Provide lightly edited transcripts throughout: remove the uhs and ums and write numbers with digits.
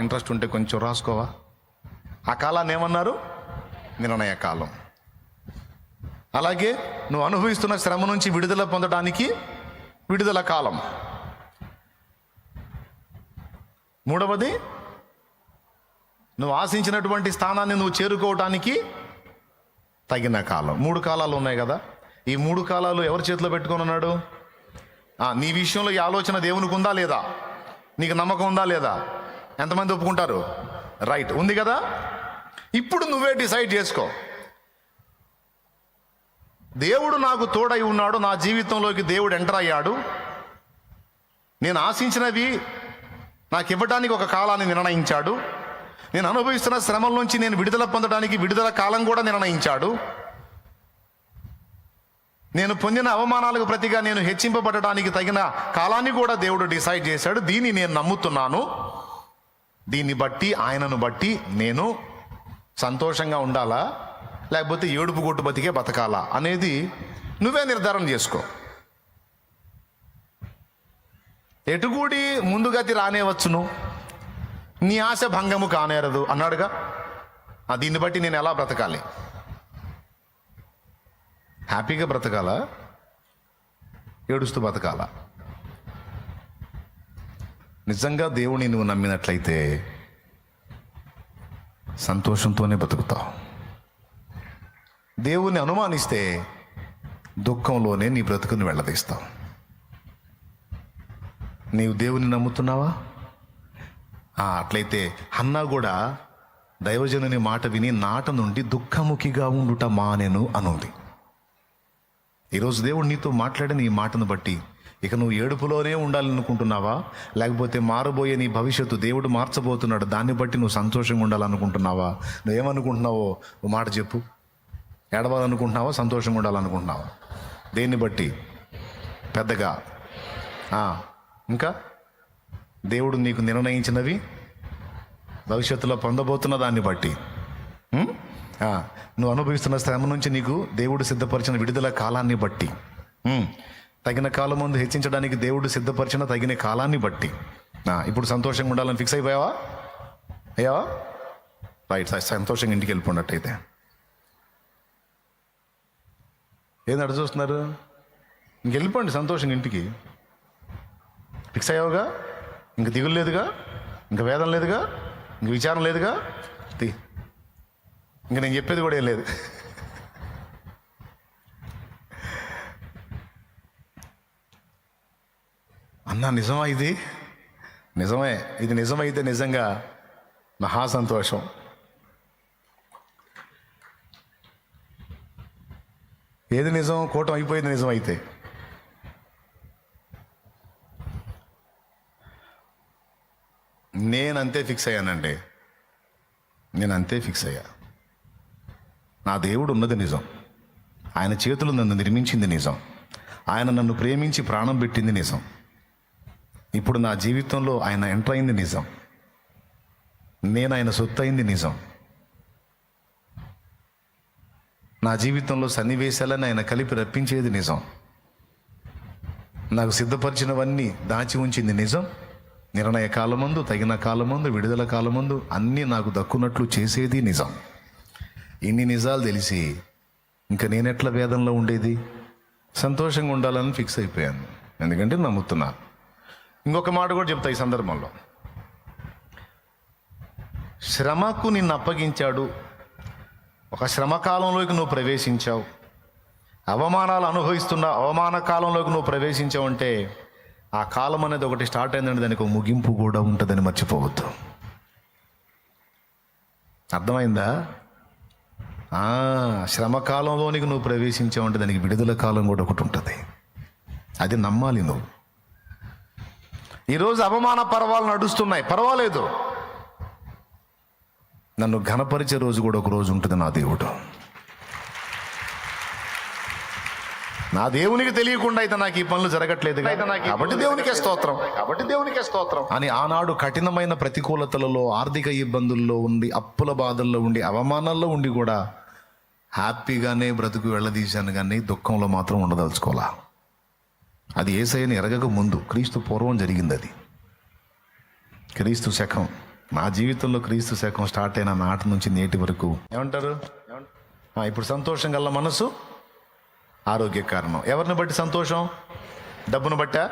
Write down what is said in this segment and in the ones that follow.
Interest ఉంటే కొంచెం రాసుకోవా. ఆ కాలాన్ని ఏమన్నారు? నిర్ణయ కాలం. అలాగే నువ్వు అనుభవిస్తున్న శ్రమ నుంచి విడుదల పొందడానికి విడుదల కాలం. మూడవది, నువ్వు ఆశించినటువంటి స్థానాన్ని నువ్వు చేరుకోవటానికి తగిన కాలం. 3 కాలాలు ఉన్నాయి కదా. ఈ 3 కాలాలు ఎవరి చేతిలో పెట్టుకొని ఉన్నాడు? నీ విషయంలో ఈ ఆలోచన దేవునికి ఉందా లేదా? నీకు నమ్మకం ఉందా లేదా? ఎంతమంది ఒప్పుకుంటారు? రైట్, ఉంది కదా. ఇప్పుడు నువ్వే డిసైడ్ చేసుకో. దేవుడు నాకు తోడై ఉన్నాడు, నా జీవితంలోకి దేవుడు ఎంటర్ అయ్యాడు, నేను ఆశించినవి నాకు ఇవ్వడానికి ఒక కాలాన్ని నిర్ణయించాడు, నేను అనుభవిస్తున్న శ్రమల నుంచి నేను విడుదల పొందడానికి విడుదల కాలం కూడా నిర్ణయించాడు, నేను పొందిన అవమానాలకు ప్రతిగా నేను హెచ్చింపబడడానికి తగిన కాలాన్ని కూడా దేవుడు డిసైడ్ చేశాడు. దీన్ని నేను నమ్ముతున్నాను. దీన్ని బట్టి, ఆయనను బట్టి నేను సంతోషంగా ఉండాలా లేకపోతే ఏడుపు కొట్టు బతికే బతకాలా అనేది నువ్వే నిర్ధారణ చేసుకో. ఎటుగూడి ముందుగతి రానేవచ్చును, నీ ఆశ భంగము కానేరదు అన్నాడుగా. దీన్ని బట్టి నేను ఎలా బ్రతకాలి? హ్యాపీగా బ్రతకాలా, ఏడుస్తూ బ్రతకాలా? నిజంగా దేవుని నువ్వు నమ్మినట్లయితే సంతోషంతోనే బతుకుతావు. దేవుణ్ణి అనుమానిస్తే దుఃఖంలోనే నీ బ్రతుకుని వెళ్ళదీస్తావు. నీవు దేవుని నమ్ముతున్నావా? అట్లయితే హన్నా కూడా దైవజనుని మాట విని నాట నుండి దుఃఖముఖిగా ఉండుట మానెను అనుంది. ఈరోజు దేవుడు నీతో మాట్లాడిన ఈ మాటను బట్టి ఇక నువ్వు ఏడుపులోనే ఉండాలనుకుంటున్నావా, లేకపోతే మారబోయే నీ భవిష్యత్తు దేవుడు మార్చబోతున్నాడు, దాన్ని బట్టి నువ్వు సంతోషంగా ఉండాలనుకుంటున్నావా? నువ్వేమనుకుంటున్నావో ఓ మాట చెప్పు. ఏడవాలనుకుంటున్నావా, సంతోషంగా ఉండాలనుకుంటున్నావా? దేన్ని బట్టి? పెద్దగా ఇంకా దేవుడు నీకు నిర్ణయించినవి భవిష్యత్తులో పొందబోతున్న దాన్ని బట్టి, నువ్వు అనుభవిస్తున్న శ్రమ నుంచి నీకు దేవుడు సిద్ధపరిచిన విడుదల కాలాన్ని బట్టి, తగిన కాలం ముందు హెచ్చించడానికి దేవుడు సిద్ధపరిచిన తగిన కాలాన్ని బట్టి ఇప్పుడు సంతోషంగా ఉండాలని ఫిక్స్ అయిపోయావా? అయ్యావా? రైట్, సంతోషంగా ఇంటికి వెళ్ళిపోయినట్టయితే ఏం అడు చూస్తున్నారు? ఇంకెళ్ళిపోండి సంతోషంగా ఇంటికి. ఫిక్స్ అయ్యావుగా, ఇంక దిగులు లేదుగా, ఇంక వేదన లేదుగా, ఇంక విచారం లేదుగా, ఇంక నేను చెప్పేది కూడా ఏం లేదు. అన్నా నిజమా? ఇది నిజమే. ఇది నిజమైతే నిజంగా మహా సంతోషం. ఏది నిజం? కూటం అయిపోయింది నిజమైతే. నేనంతే ఫిక్స్ అయ్యానండి. నేనంతే ఫిక్స్ అయ్యా. నా దేవుడు ఉన్నది నిజం, ఆయన చేతులు నన్ను నిర్మించింది నిజం, ఆయన నన్ను ప్రేమించి ప్రాణం పెట్టింది నిజం, ఇప్పుడు నా జీవితంలో ఆయన ఎంటర్ అయింది నిజం, నేను ఆయన సొత్తు అయింది నిజం, నా జీవితంలో సన్నివేశాలను ఆయన కలిపి రప్పించేది నిజం, నాకు సిద్ధపరిచినవన్నీ దాచి ఉంచింది నిజం, నిర్ణయ కాలమందు, తగిన కాలమందు, విడుదల కాలమందు అన్నీ నాకు దక్కున్నట్లు చేసేది నిజం. ఇన్ని నిజాలు తెలిసి ఇంకా నేనెట్లా వేదనలో ఉండేది? సంతోషంగా ఉండాలని ఫిక్స్ అయిపోయాను, ఎందుకంటే నమ్ముతున్నా. ఇంకొక మాట కూడా చెప్తా ఈ సందర్భంలో. శ్రమకు నిన్ను అప్పగించాడు, ఒక శ్రమ కాలంలోకి నువ్వు ప్రవేశించావు, అవమానాలు అనుభవిస్తున్న అవమాన కాలంలోకి నువ్వు ప్రవేశించావు అంటే ఆ కాలం అనేది ఒకటి స్టార్ట్ అయిందంటే దానికి ఒక ముగింపు కూడా ఉంటుందని మర్చిపోవద్దు. అర్థమైందా? శ్రమ కాలంలోనికి నువ్వు ప్రవేశించావు అంటే దానికి విడుదల కాలం కూడా ఒకటి ఉంటుంది. అది నమ్మాలి నువ్వు. ఈరోజు అవమాన పర్వాలు నడుస్తున్నాయి, పర్వాలేదు, నన్ను ఘనపరిచే రోజు కూడా ఒక రోజు ఉంటుంది నా దేవుడు. నా దేవునికి తెలియకుండా అయితే నాకు ఈ పనులు జరగట్లేదు కాబట్టి దేవునికే స్తోత్రం అని ఆనాడు కఠినమైన ప్రతికూలతలలో, ఆర్థిక ఇబ్బందుల్లో ఉండి, అప్పుల బాధల్లో ఉండి, అవమానాల్లో ఉండి కూడా హ్యాపీగానే బ్రతుకు వెళ్ళదీశాను, కానీ దుఃఖంలో మాత్రం ఉండదలుచుకోవాలా. అది యేసయ్యని ఎరగక ముందు, క్రీస్తు పూర్వం జరిగింది. అది క్రీస్తు శకం నా జీవితంలో క్రీస్తు శకం స్టార్ట్ అయిన నాటి నుంచి నేటి వరకు ఏమంటారు? ఇప్పుడు సంతోషం గల మనసు ఆరోగ్య కారణం. ఎవరిని బట్టి సంతోషం? డబ్బును బట్టా,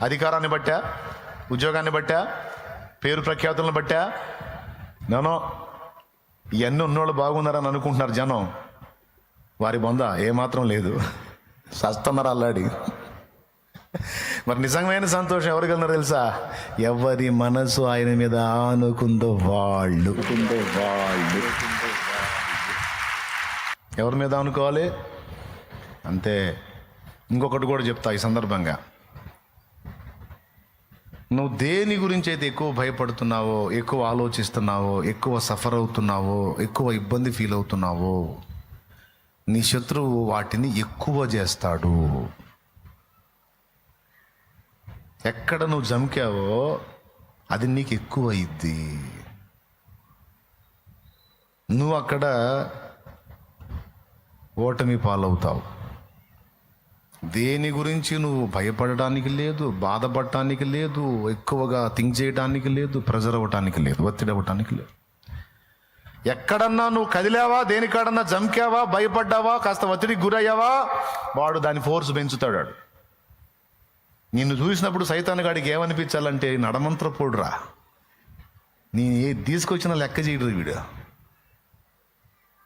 అధికారాన్ని బట్టా, ఉద్యోగాన్ని బట్టా, పేరు ప్రఖ్యాతులను బట్టా? నేను ఇవన్నీ ఉన్నోళ్ళు బాగున్నారని అనుకుంటున్నారు జనం. వారి బొంద ఏమాత్రం లేదు, సస్తున్నారు అల్లాడి. మరి నిజమైన సంతోషం ఎవరికి వెళ్ళినారో తెలుసా? ఎవరి మనసు ఆయన మీద ఆనుకుందో వాళ్ళు. ఎవరి మీద ఆనుకోవాలి అంతే. ఇంకొకటి కూడా చెప్తా ఈ సందర్భంగా. నువ్వు దేని గురించి అయితే ఎక్కువ భయపడుతున్నావో, ఎక్కువ ఆలోచిస్తున్నావో, ఎక్కువ సఫర్ అవుతున్నావో, ఎక్కువ ఇబ్బంది ఫీల్ అవుతున్నావో, నీ శత్రువు వాటిని ఎక్కువ చేస్తాడు. ఎక్కడ నువ్వు జంకావో అది నీకు ఎక్కువ అయింది. నువ్వు అక్కడ ఓటమి పాలవుతావు. దేని గురించి నువ్వు భయపడడానికి లేదు, బాధపడటానికి లేదు, ఎక్కువగా థింక్ చేయడానికి లేదు, ప్రెజర్ అవ్వటానికి లేదు, ఒత్తిడి అవ్వటానికి లేదు. ఎక్కడన్నా నువ్వు కదిలావా, దేనికాడన్నా జంకావా, భయపడ్డావా, కాస్త ఒత్తిడికి గురయ్యావా, వాడు దాని ఫోర్స్ పెంచుతాడు. నిన్ను చూసినప్పుడు సైతాను గాడికి ఏమనిపించాలంటే నడమంత్రపోడురా, నీ తీసుకొచ్చిన లెక్క చేయడు వీడు,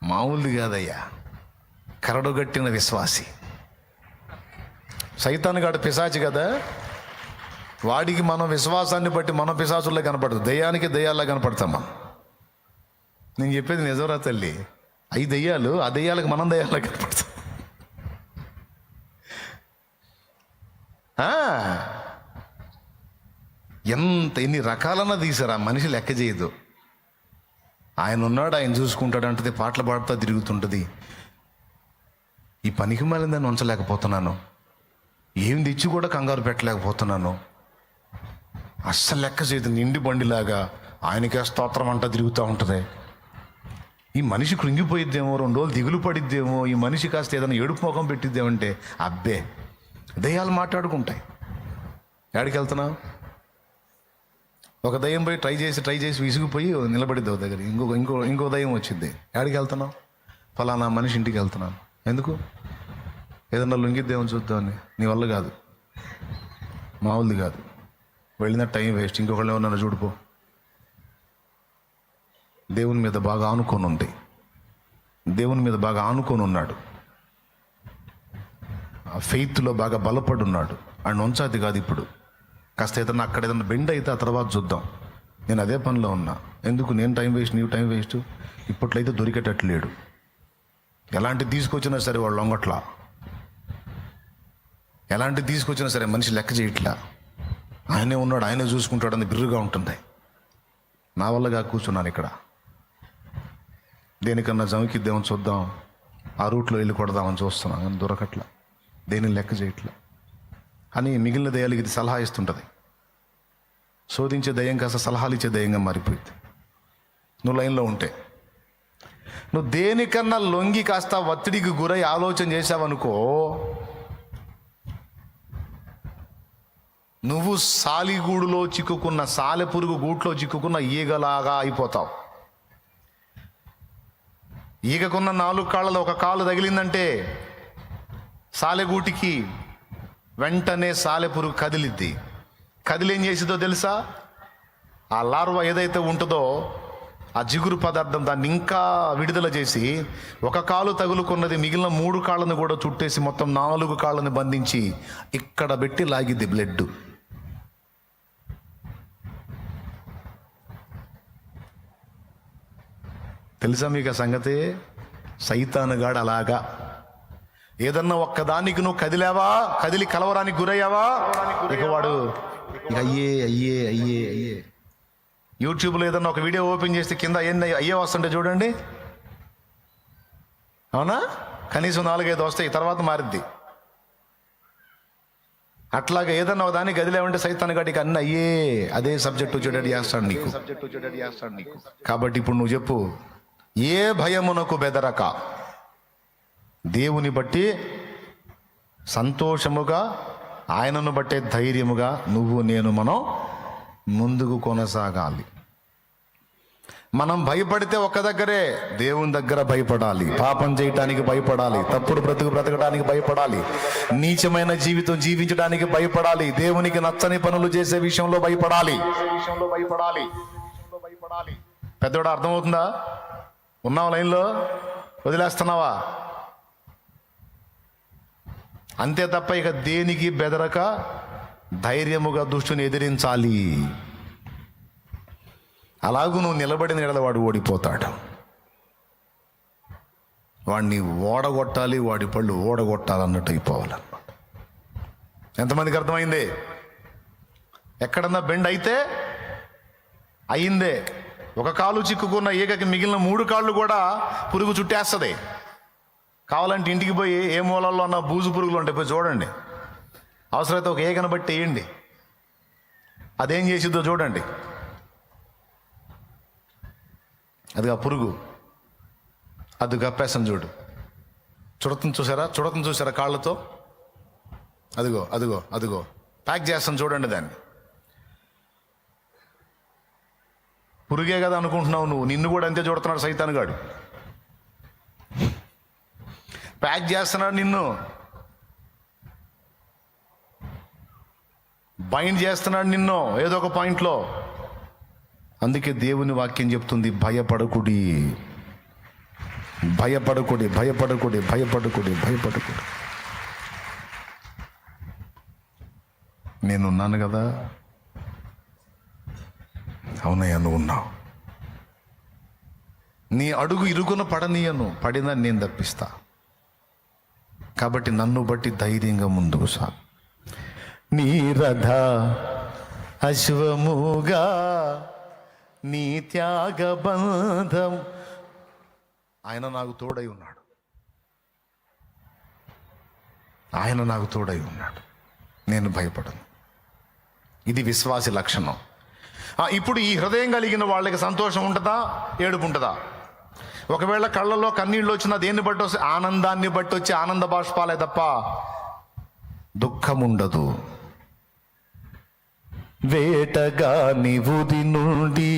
మామూలుది కాదయ్యా, కరడుగట్టిన విశ్వాసి. సైతాను గాడు పిశాచి కదా, వాడికి మనం విశ్వాసాన్ని బట్టి మనం పిశాచుల్లో కనపడుతుంది, దయ్యానికి దయ్యాల్లో కనపడతాం మనం. నేను చెప్పేది నిజంరా తల్లి. అవి దయ్యాలు, ఆ దయ్యాలకు మనం దయ్యాల్లో కనపడతాం. ఎన్ని రకాలన్నా తీసారా, మనిషి లెక్క చేయదు. ఆయన ఉన్నాడు, ఆయన చూసుకుంటాడు అంటది, పాటలు పాడుతూ తిరుగుతుంటుంది. ఈ పనికి మళ్ళీ దాన్ని ఉంచలేకపోతున్నాను, ఏం తెచ్చి కూడా కంగారు పెట్టలేకపోతున్నాను, అస్సలు లెక్క చేయదు. నిండి బండిలాగా ఆయనకే స్తోత్రం అంట తిరుగుతూ ఉంటుంది. ఈ మనిషి కృంగిపోయిద్దేమో, 2 రోజులు దిగులు పడిద్దేమో, ఈ మనిషి కాస్త ఏదైనా ఏడుపు ముఖం పెట్టిద్దేమంటే అబ్బే దయ్యాలు మాట్లాడుకుంటాయి. ఎక్కడికి వెళ్తున్నావు? ఒక దయ్యం పోయి ట్రై చేసి విసిగిపోయి నిలబడిద్ది ఒక దగ్గర. ఇంకో దయ్యం వచ్చింది. ఎక్కడికి వెళ్తున్నావు? ఫలానా మనిషి ఇంటికి వెళ్తున్నాను. ఎందుకు? ఏదన్నా లొంగిద్దేమో చూద్దామని. నీ వల్ల కాదు, మామూలుది కాదు. వెళ్ళిన టైం వేస్ట్. ఇంకొకళ్ళు ఏమన్నా చూడిపో. దేవుని మీద బాగా ఆనుకొని ఉంది, దేవుని మీద బాగా ఆనుకొని ఉన్నాడు, ఆ ఫెయిత్లో బాగా బలపడి ఉన్నాడు. ఆయన ఉంచాది కాదు. ఇప్పుడు కాస్త ఏదన్నా అక్కడ ఏదన్నా బెండ్ అయితే ఆ తర్వాత చూద్దాం. నేను అదే పనిలో ఉన్నా. ఎందుకు నేను టైం వేస్ట్, నీవు టైం వేస్ట్? ఇప్పట్లయితే దొరికేటట్లు లేడు. ఎలాంటిది తీసుకొచ్చినా సరే వాళ్ళు లొంగట్లా, ఎలాంటిది తీసుకొచ్చినా సరే మనిషి లెక్క చేయట్లా. ఆయనే ఉన్నాడు, ఆయనే చూసుకుంటాడు అని బిర్రుగా ఉంటుంది. నా వల్లగా కూర్చున్నాను ఇక్కడ. దేనికన్నా జమకిద్దామని చూద్దాం, ఆ రూట్లో వెళ్ళి కొడదామని చూస్తున్నాను, కానీ దొరకట్లా, దేని లెక్క చేయట్లా అని మిగిలిన దయ్యాలకి ఇది సలహా ఇస్తుంటుంది. శోధించే దయ్యం కాస్త సలహాలు ఇచ్చే దయ్యంగా మారిపోయింది. నువ్వు లైన్లో ఉంటే. నువ్వు దేనికన్నా లొంగి కాస్త ఒత్తిడికి గురై ఆలోచన చేసావనుకో, నువ్వు సాలిగూడులో చిక్కుకున్న, సాలెపురుగు గూట్లో చిక్కుకున్న ఈగలాగా అయిపోతావు. ఈగకున్న 4 కాళ్ళలో ఒక కాలు తగిలిందంటే సాలెగూటికి, వెంటనే సాలెపురుగు కదిలిద్ది. కదిలేం చేసిందో తెలుసా? ఆ లార్వా ఏదైతే ఉంటుందో ఆ జిగురు పదార్థం దాన్ని ఇంకా విడుదల చేసి, ఒక కాలు తగులుకున్నది మిగిలిన 3 కాళ్ళను కూడా చుట్టేసి మొత్తం 4 కాళ్ళని బంధించి ఇక్కడ పెట్టి లాగిద్ది బ్లడ్. తెలుసా మీకు ఆ సంగతి? సైతానుగాడు అలాగా. ఏదన్నా ఒక్కదానికి నువ్వు కదిలావా, కదిలి కలవరానికి గురయ్యావా, ఇక వాడు అయ్యే యూట్యూబ్లో ఏదన్నా ఒక వీడియో ఓపెన్ చేస్తే కింద అయ్యే వస్తుంటే చూడండి, అవునా? కనీసం 4-5 వస్తాయి, తర్వాత మారిద్ది. అట్లాగా ఏదన్నా ఒక దానికి గదిలేమంటే సైతానుగాడికి అన్నీ అయ్యే, అదే సబ్జెక్టు చూడడి చేస్తాడు నీకు. కాబట్టి ఇప్పుడు నువ్వు చెప్పు, ఏ భయమునకు బెదరక దేవుని బట్టి సంతోషముగా, ఆయనను బట్టే ధైర్యముగా నువ్వు నేను మనం ముందుకు కొనసాగాలి. మనం భయపడితే ఒక్క దగ్గరే, దేవుని దగ్గర భయపడాలి. పాపం చేయటానికి భయపడాలి, తప్పుడు బ్రతకడానికి భయపడాలి, నీచమైన జీవితం జీవించడానికి భయపడాలి, దేవునికి నచ్చని పనులు చేసే విషయంలో భయపడాలి. పెద్దోడు అర్థమవుతుందా? ఉన్నావా లైన్లో? వదిలేస్తున్నావా? అంతే తప్ప ఇక దేనికి బెదరక ధైర్యముగా దుష్టుని ఎదిరించాలి. అలాగూ నువ్వు నిలబడిన ఎడల వాడు ఓడిపోతాడు. వాడిని ఓడగొట్టాలి, వాడి పళ్ళు ఓడగొట్టాలన్నట్టు అయిపోవాలన్నమాట. ఎంతమందికి అర్థమైంది? ఎక్కడన్నా బెండ్ అయితే అయిందే. ఒక కాలు చిక్కుకున్న ఈగకి మిగిలిన 3 కాళ్ళు కూడా పురుగు చుట్టేస్తుంది. కావాలంటే ఇంటికి పోయి ఏ మూలల్లో ఉన్న బూజు పురుగులు ఉంటాయి పోయి చూడండి. అవసరమైతే ఒక ఈగను బట్టి వేయండి, అదేం చేసిద్దో చూడండి. అది ఆ పురుగు, అది కప్పేస్తాను చూడు. చుడతను చూసారా కాళ్ళతో? అదిగో అదిగో అదిగో ప్యాక్ చేస్తాను చూడండి దాన్ని. పురుగే కదా అనుకుంటున్నావు నువ్వు, నిన్ను కూడా అంతే చూడుతున్నాడు సైతాన్ గాడు. ప్యాక్ చేస్తున్నాడు నిన్ను, బైండ్ చేస్తున్నాడు నిన్ను ఏదో ఒక పాయింట్లో. అందుకే దేవుని వాక్యం చెప్తుంది, భయపడకుడి, భయపడకుడి, భయపడకుడి, భయపడకుడి, భయపడకుడి. నేనున్నాను కదా. అవునయ్యా, నువ్వు ఉన్నావు. నీ అడుగు ఇరుకున పడనీయను, పడినా నేను తప్పిస్తా. కాబట్టి నన్ను బట్టి ధైర్యంగా ముందుకు సాగు. నీ రథ అశ్వముగా నీ త్యాగబంధం. ఆయన నాకు తోడై ఉన్నాడు, ఆయన నాకు తోడై ఉన్నాడు, నేను భయపడను. ఇది విశ్వాసి లక్షణం. ఇప్పుడు ఈ హృదయం కలిగిన వాళ్ళకి సంతోషం ఉంటుందా, ఏడుపు ఉంటుందా? ఒకవేళ కళ్ళల్లో కన్నీళ్ళు వచ్చినా దేన్ని బట్టి వస్తే ఆనందాన్ని బట్టి వచ్చి ఆనంద బాష్పాలే తప్ప దుఃఖం ఉండదు. వేటగా నివుది నుండి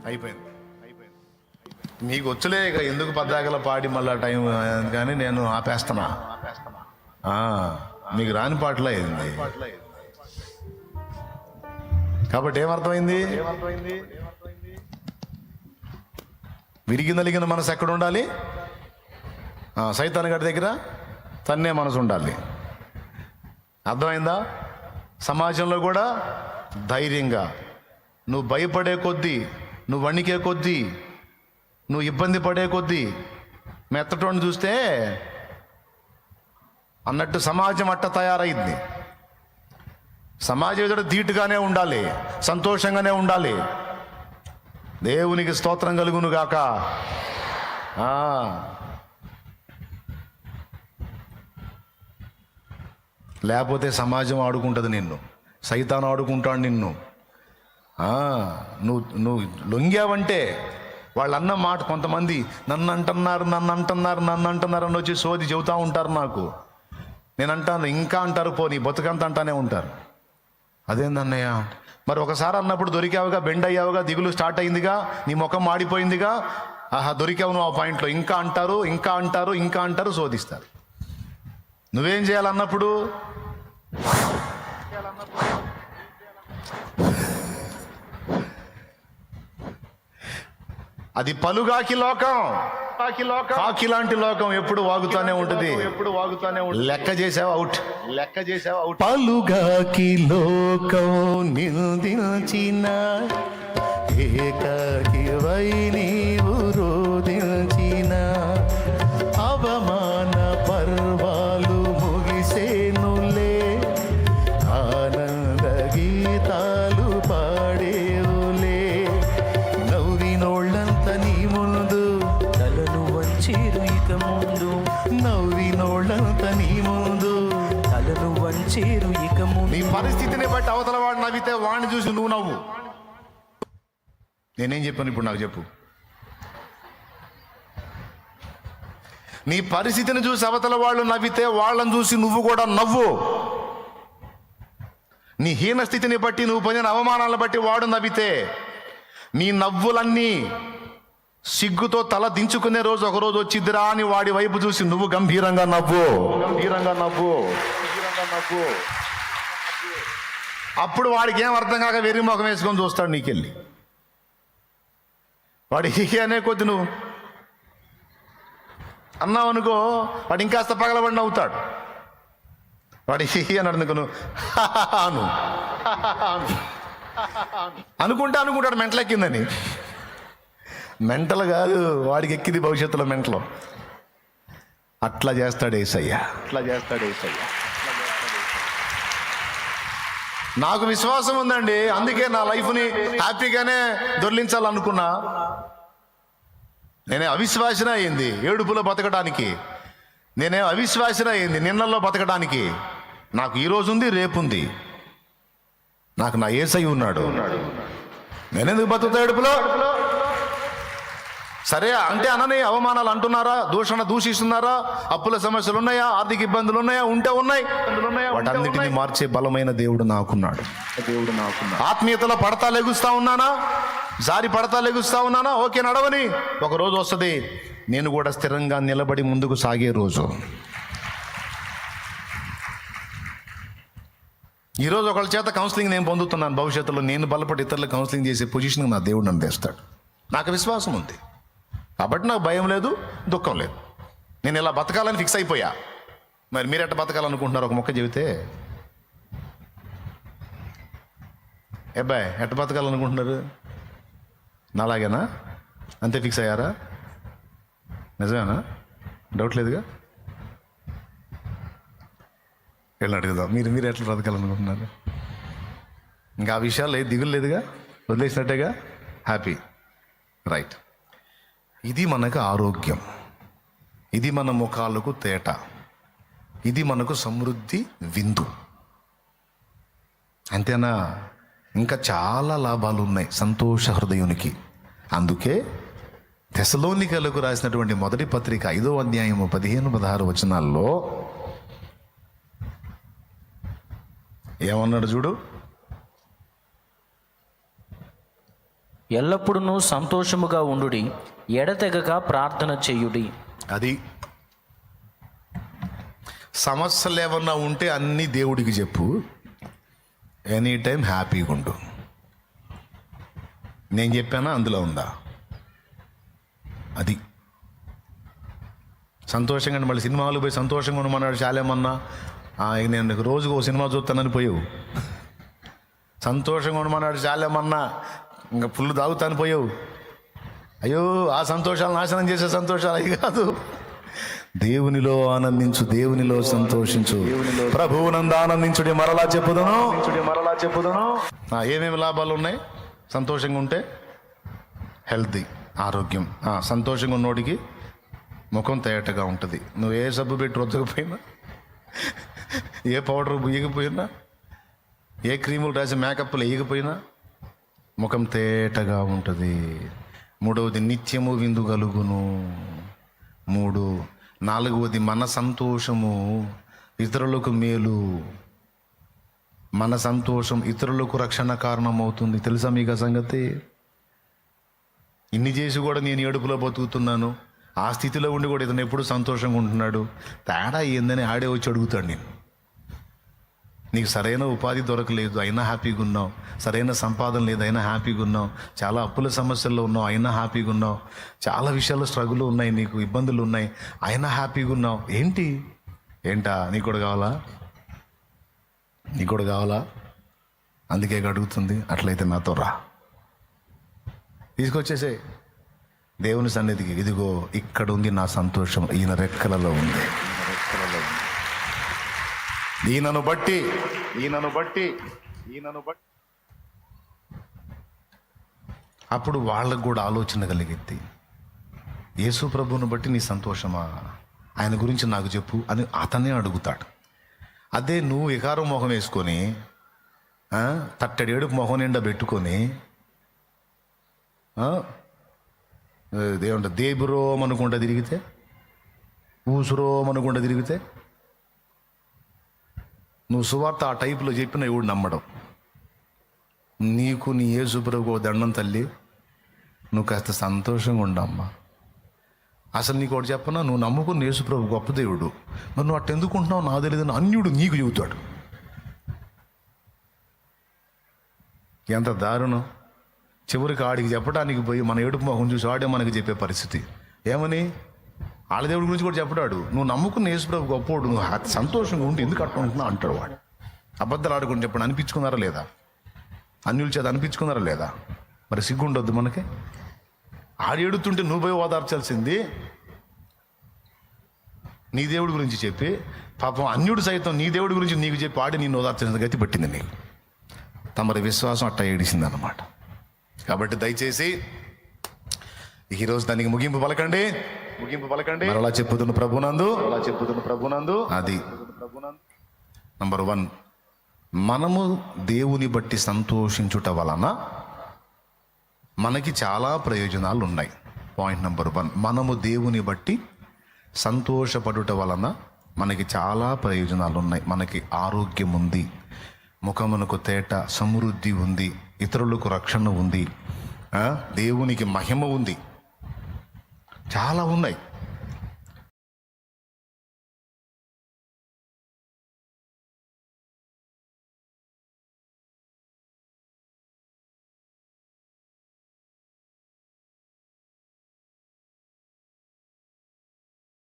అయిపోయింది. మీకు వచ్చలే ఇక ఎందుకు పద్దాకల పాడి మళ్ళా టైం కానీ నేను ఆపేస్తున్నా. మీకు రాని పాటలే అయింది. కాబట్టి ఏమర్థమైంది? విరిగి నలిగిన మనసు ఎక్కడ ఉండాలి? సైతాన్ గారి దగ్గర తన్నే మనసు ఉండాలి. అర్థమైందా? సమాజంలో కూడా ధైర్యంగా నువ్వు భయపడే కొద్దీ, నువ్వు వణికే కొద్దీ, నువ్వు ఇబ్బంది పడే కొద్దీ మెత్తటోని చూస్తే అన్నట్టు సమాజం అట్ట తయారైంది. సమాజం ఎదుట ధీటుగానే ఉండాలి, సంతోషంగానే ఉండాలి. దేవునికి స్తోత్రం కలుగును గాక. లేకపోతే సమాజం ఆడుకుంటుంది నిన్ను, సైతాను ఆడుకుంటాడు నిన్ను. నువ్వు లొంగావంటే వాళ్ళు అన్న మాట, కొంతమంది నన్ను అంటున్నారు అని వచ్చి సోది చెబుతూ ఉంటారు నాకు. నేను అంటాను, ఇంకా అంటారు, పోనీ బతుకంత అంటానే ఉంటారు. అదేందన్నయ్య, మరి ఒకసారి అన్నప్పుడు దొరికావుగా, బెండ్ అయ్యావుగా, దిగులు స్టార్ట్ అయిందిగా, నీ ముఖం మాడిపోయిందిగా, దొరికావు నువ్వు ఆ పాయింట్లో. ఇంకా అంటారు, ఇంకా అంటారు, ఇంకా అంటారు, శోధిస్తారు. నువ్వేం చేయాలన్నప్పుడు? అది పలుగాకి లోకం, కాకి లాంటి లోకం ఎప్పుడు వాగుతానే ఉంటుంది. లెక్క చేసావు అవుట్, లెక్క చేసావు అవుట్. పలుగాకి లోకం నిందించిన ఏకాకి వై నీవు రోదించిన అవమాన పర్వాలు ముగిసేనులే, ఆనంద గీతాలు పాడేవులే. నవ్వినోళ్ళంత నీ ముందు తలను వంచిరు ఇక ముందు, నవ్వినోళ్ళంత నీ ముందు తలను వంచిరు ఇక ముందు. నీ పరిస్థితిని బట్టి అవతల వాడు నవ్వితే వాడిని చూసి నువ్వు నవ్వు. నేనేం చెప్పాను ఇప్పుడు? నాకు చెప్పు. నీ పరిస్థితిని చూసి అవతల వాళ్ళు నవ్వితే వాళ్ళని చూసి నువ్వు కూడా నవ్వు. నీ హీన స్థితిని బట్టి నువ్వు పొందిన అవమానాలను బట్టి వాడు నవ్వితే నీ నవ్వులన్నీ సిగ్గుతో తల దించుకునే రోజు ఒకరోజు వచ్చిద్దిరా అని వాడి వైపు చూసి నువ్వు గంభీరంగా నవ్వు. అప్పుడు వాడికి ఏం అర్థం కాక వెర్రి ముఖం వేసుకొని చూస్తాడు నీకెళ్ళి. వాడి హీహి అనే కొద్ది నువ్వు అన్నావు అనుకో, వాడు ఇంకాస్త పగలబడి నవ్వుతాడు. వాడి హీహి అని అనుకును అనుకుంటాడు మెంటల్ ఎక్కిందని. మెంటల్ కాదు, వాడికి ఎక్కింది భవిష్యత్తులో మెంటలో. అట్లా చేస్తాడు యేసయ్య. నాకు విశ్వాసం ఉందండి, అందుకే నా లైఫ్ని హ్యాపీగానే దొర్లించాలనుకున్నా. నేనే అవిశ్వాసన అయింది ఏడుపులో బతకడానికి, నేనే అవిశ్వాసన అయింది నిన్నల్లో బతకడానికి. నాకు ఈరోజు ఉంది, రేపు ఉంది. నాకు నా యేసయ్య ఉన్నాడు. నేనెందుకు బతుకుతా ఏడుపులో? సరే అంటే అనని అవమానాలు అంటున్నారా, దూషిస్తున్నారా, అప్పుల సమస్యలు ఉన్నాయా, ఆర్థిక ఇబ్బందులు ఉన్నాయా? ఉన్నాయి. వాటన్నిటిని మార్చే బలమైన దేవుడు నాకున్నాడు. ఆత్మీయతలో పడతా లెగుస్తా ఉన్నానా, జారి పడతా లెగుస్తా ఉన్నానా? ఓకే, నడవని. ఒక రోజు వస్తుంది నేను కూడా స్థిరంగా నిలబడి ముందుకు సాగే రోజు. ఈరోజు ఒకళ్ళ చేత కౌన్సిలింగ్ నేను పొందుతున్నాను, భవిష్యత్తులో నేను బలపడి ఇతరులకు కౌన్సిలింగ్ చేసే పొజిషన్కి నా దేవుడు నన్ను తెస్తాడు. నాకు విశ్వాసం ఉంది కాబట్టి నాకు భయం లేదు, దుఃఖం లేదు. నేను ఇలా బతకాలని ఫిక్స్ అయిపోయా. మరి మీరు ఎట్లా బతకాలనుకుంటున్నారు? ఒక మొక్క చెబితే అబ్బాయి ఎట్ట బతకాలనుకుంటున్నారు? నాలాగేనా? అంతే ఫిక్స్ అయ్యారా? నిజమేనా? డౌట్ లేదుగా? వెళ్ళి అడుగుదాం, మీరు ఎట్లా బ్రతకాలనుకుంటున్నారు? ఇంకా ఆ విషయాలు దిగులు లేదుగా, వదిలేసినట్టేగా, హ్యాపీ, రైట్. ఇది మనకు ఆరోగ్యం, ఇది మన ముఖాలకు తేట, ఇది మనకు సమృద్ధి విందు. అంతేనా? ఇంకా చాలా లాభాలు ఉన్నాయి సంతోష హృదయునికి. అందుకే తెస్సలోనికలకు రాసినటువంటి మొదటి పత్రిక 5వ అధ్యాయము 15-16 వచనాల్లో ఏమన్నాడు చూడు. ఎల్లప్పుడూ సంతోషముగా ఉండుడి, ఎడతెగక ప్రార్థన చేయుడి. అది సమస్యలు ఏమన్నా ఉంటే అన్నీ దేవుడికి చెప్పు, ఎనీ టైం హ్యాపీగా ఉండు. నేను చెప్పానా? అందులో ఉందా? అది సంతోషంగా మళ్ళీ సినిమాలు పోయి సంతోషంగా ఉండమన్నాడు చాలేమన్నా. నేను రోజుకు ఓ సినిమా చూస్తానని పోయావు. సంతోషంగా ఉండమన్నాడు చాలేమన్నా, ఇంకా ఫుల్ తాగుతాను పోయావు. అయ్యో, ఆ సంతోషాలు నాశనం చేసే సంతోషాలు అవి కాదు. దేవునిలో ఆనందించు, దేవునిలో సంతోషించు, ప్రభువునందు ఆనందించుడి, మరలా చెప్పుదును. ఏమేమి లాభాలు ఉన్నాయి సంతోషంగా ఉంటే? హెల్తీ, ఆరోగ్యం. సంతోషంగా ఉన్నోడికి ముఖం తేటగా ఉంటుంది. నువ్వు ఏ సబ్బు పెట్టి రుద్దకపోయినా, ఏ పౌడర్ వేయకపోయినా, ఏ క్రీములు రాసి మేకప్లు వేయకపోయినా ముఖం తేటగా ఉంటుంది. 3వది నిత్యము విందు కలుగును. 4వది మన సంతోషము ఇతరులకు మేలు. మన సంతోషం ఇతరులకు రక్షణ కారణం అవుతుంది. తెలుసా మీకు ఆ సంగతి? ఇన్ని చేసి కూడా నేను ఏడుపులో బతుకుతున్నాను, ఆ స్థితిలో ఉండి కూడా ఇతను ఎప్పుడు సంతోషంగా ఉంటున్నాడు, తేడా ఏందని ఆడే వచ్చి అడుగుతాడు. నేను నీకు సరైన ఉపాధి దొరకలేదు అయినా హ్యాపీగా ఉన్నావు, సరైన సంపాదన లేదు అయినా హ్యాపీగా ఉన్నావు, చాలా అప్పుల సమస్యల్లో ఉన్నావు అయినా హ్యాపీగా ఉన్నావు, చాలా విషయాల్లో స్ట్రగుల్ ఉన్నాయి, నీకు ఇబ్బందులు ఉన్నాయి అయినా హ్యాపీగా ఉన్నావు. ఏంటా నీకు కూడా కావాలా? అందుకే అడుగుతుంది. అట్లయితే నాతో రా, తీసుకొచ్చేసే దేవుని సన్నిధికి. ఇదిగో ఇక్కడ ఉంది నా సంతోషం, ఈయన రెక్కలలో ఉంది. ఈయనను బట్టి అప్పుడు వాళ్ళకు కూడా ఆలోచన కలిగిద్ది. యేసు ప్రభువును బట్టి నీ సంతోషమా, ఆయన గురించి నాకు చెప్పు అని అతనే అడుగుతాడు. అదే నువ్వు వికారం మొహం వేసుకొని తట్టడేడుపు మొహం నిండా పెట్టుకొని ఏమంట దేబురోం అనుకుంటా తిరిగితే ఊసురోమనుకుండా తిరిగితే నువ్వు సువార్త ఆ టైపులో చెప్పిన ఎవడు నమ్మడం. నీకు నీ యేసుప్రభుకు ఓ దండం తల్లి, నువ్వు కాస్త సంతోషంగా ఉండమ్మా. అసలు నీకు ఒకటి చెప్పనా, నువ్వు నమ్ముకున్న యేసుప్రభు గొప్ప దేవుడు, మరి నువ్వు అట్ట ఎందుకుంటున్నావు నాకు తెలియదు అన్యుడు నీకు చెబుతాడు. ఎంత దారుణం. చివరికి ఆడికి చెప్పడానికి పోయి మన ఏడుపు మొహం చూసి ఆడే మనకి చెప్పే పరిస్థితి. ఏమని వాళ్ళ దేవుడి గురించి కూడా చెప్పడాడు. నువ్వు నమ్ముకున్న యేసుప్రభు గొప్పోడు, నువ్వు సంతోషంగా ఉండి ఎందుకు అట్లా ఉంటున్నావు అంటాడు వాడు. అబద్ధాలు ఆడుకుని చెప్పండి, అనిపించుకున్నారా లేదా? అన్యుల చేత అనిపించుకున్నారా లేదా? మరి సిగ్గుండొద్దు మనకి. ఆడు ఏడుతుంటే నువ్వు పోయి ఓదార్చాల్సింది. నీ దేవుడి గురించి చెప్పి పాపం అన్యుడు సైతం నీ దేవుడి గురించి నీకు చెప్పి ఆడి నేను ఓదార్చాల్సిన గతి పట్టింది నీకు. తమరి విశ్వాసం అట్టా ఏడిసింది అన్నమాట. కాబట్టి దయచేసి ఈరోజు దానికి ముగింపు పలకండి. మరలా చెప్పుతున్న ప్రభునందు అది నంబర్ 1, మనము దేవుని బట్టి సంతోషించుట వలన మనకి చాలా ప్రయోజనాలు ఉన్నాయి. పాయింట్ నంబర్ 1, మనము దేవుని బట్టి సంతోషపడుట వలన మనకి చాలా ప్రయోజనాలు ఉన్నాయి. మనకి ఆరోగ్యం ఉంది, ముఖమునకు తేట, సమృద్ధి ఉంది, ఇతరులకు రక్షణ ఉంది, దేవునికి మహిమ ఉంది, చాలా ఉన్నాయి.